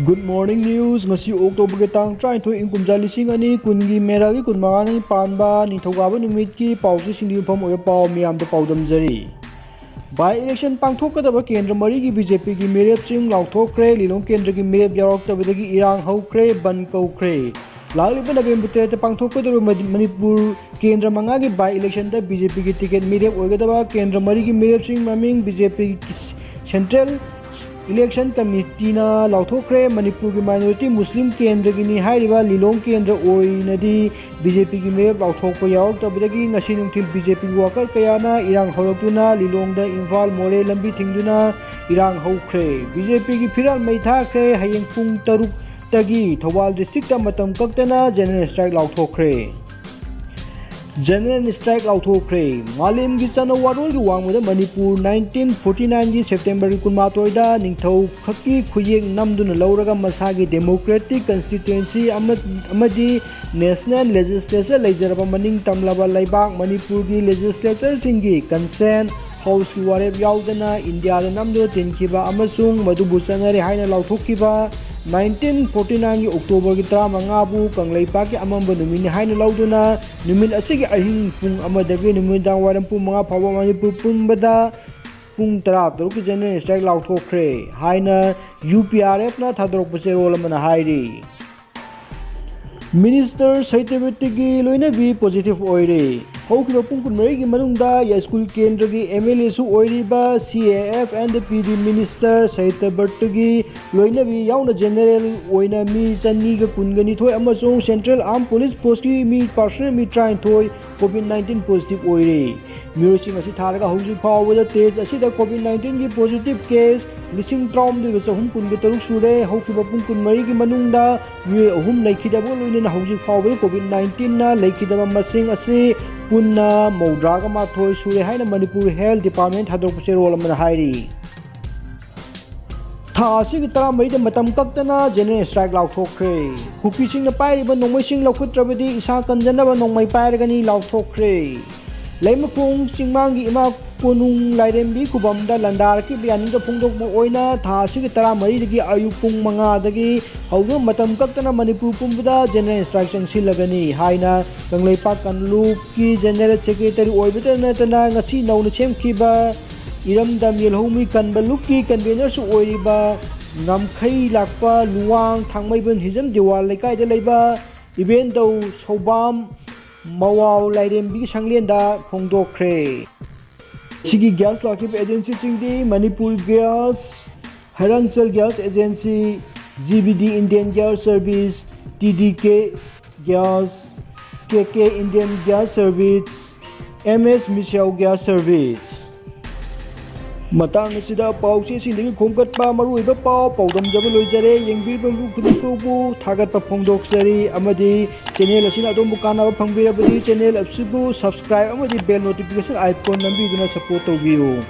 Good morning news ngasi October ke tang try to in kumja lising ani kungi mera gi kun mangani panba ni thogaba numit ki pawsi singdi phom oya paw miyam da pawdam jari by election pangthok ka daba kendra mari gi BJP gi merep sing lauthokre lilong kendra gi merep yarok tabadagi irang hokre ban kaukre laliba November te pangthok ka daba Manipur kendra manga gi by election da BJP gi ticket merep oiga daba kendra mari gi merep sing maming BJP Central Election Committee na lauthokre Manipur ki minority Muslim kendra gi ni hairiba lilong kendra oinadi BJP gi merep lauthokpa yaok tabadagi ngasi nungthil BJP worker kayana irang horoktuna lilong da Imphal More lambi thingduna irang hokre BJP gi phiral mai thakre hayeng pung 6 tagi Thobal district ta matam kaktana general strike lauthokre General strike lauthokre malim gi chana warol gi wangmada Manipur 1949 gi September 19 da ningthau khaki khuyeng namduna lauraga masagi democratic constituency amadi national legislature lejaraba maning tamlaba laibak Manipur gi legislature singi consent house ki warep yaudana India da namdo tinkiba amasung madubu sanare haina lauthokkiba 1949 की October की 15 bu kanglaipa ki amamba numini haina lauduna numin asigi ahing pung amadagi numidang waram pung mga phawa Manipur pumbada pung 13 ki general strike lauthokre haina UPRF na thadrok puse role amana hairi Minister Saitebati gi loina bi positive oire hokira pung kunmari gi manungda ya school kendra gi MLA su oiriba CAF and the PD Minister Saitebati gi loina bi yauna general oina mi chani ga kungani thoi amasung Central Armed Police Force ki mi personnel mi train thoi COVID-19 positive oire Music asi tharaga hauji phawada test asida COVID-19 gi positive case lising traum de sa hum kun ge taruk sure hokira pung kunmari gi manungda mi ahum laikhidabo loina hauji phawada COVID-19 na laikhidaba masing asi punna maudraga ma thoi sure haina Manipur Health Department hadok puse role amana hairi tha asigi tara mai de matam kaktana general strike lauthokre kupi sing na pai ba nongmai sing laukutrabadi isa kanjanaba nongmai pairagani lauthokre Laimapung singmangi ima punung lairembi kubamda landar ki bianinga pungdok mo oina tha asigi tara mai dagi ayupung manga dagi haudo matam kaktana Manipur pumbada general instruction silagani haina kanglaipa kanlup ki general secretary oibata natana ngasi nauna chemkiba iramdam yelhomi kanbaluk ki convener su oiriba ngamkhai lakpa luwang thangmaiban hijam diwal lekai da leiba event dau sobam Mawao Lairembi Sanglenda Phongdokre Sigi Gas Lakip Agency Chingdi Manipur Gas Haranchal Gas Agency GBD Indian Gas Service TDK Gas KK Indian Gas Service MS Michelle Gas Service Matang asida pawsi sindagi khomgatpa maruiba paw pawdamjaba loijare yengbiba khudikbu thagatpa phongdoksari amadi channel asina adom kanaba phangbirabadi channel asibu subscribe amadi bell notification icon nambiduna support tawbiyo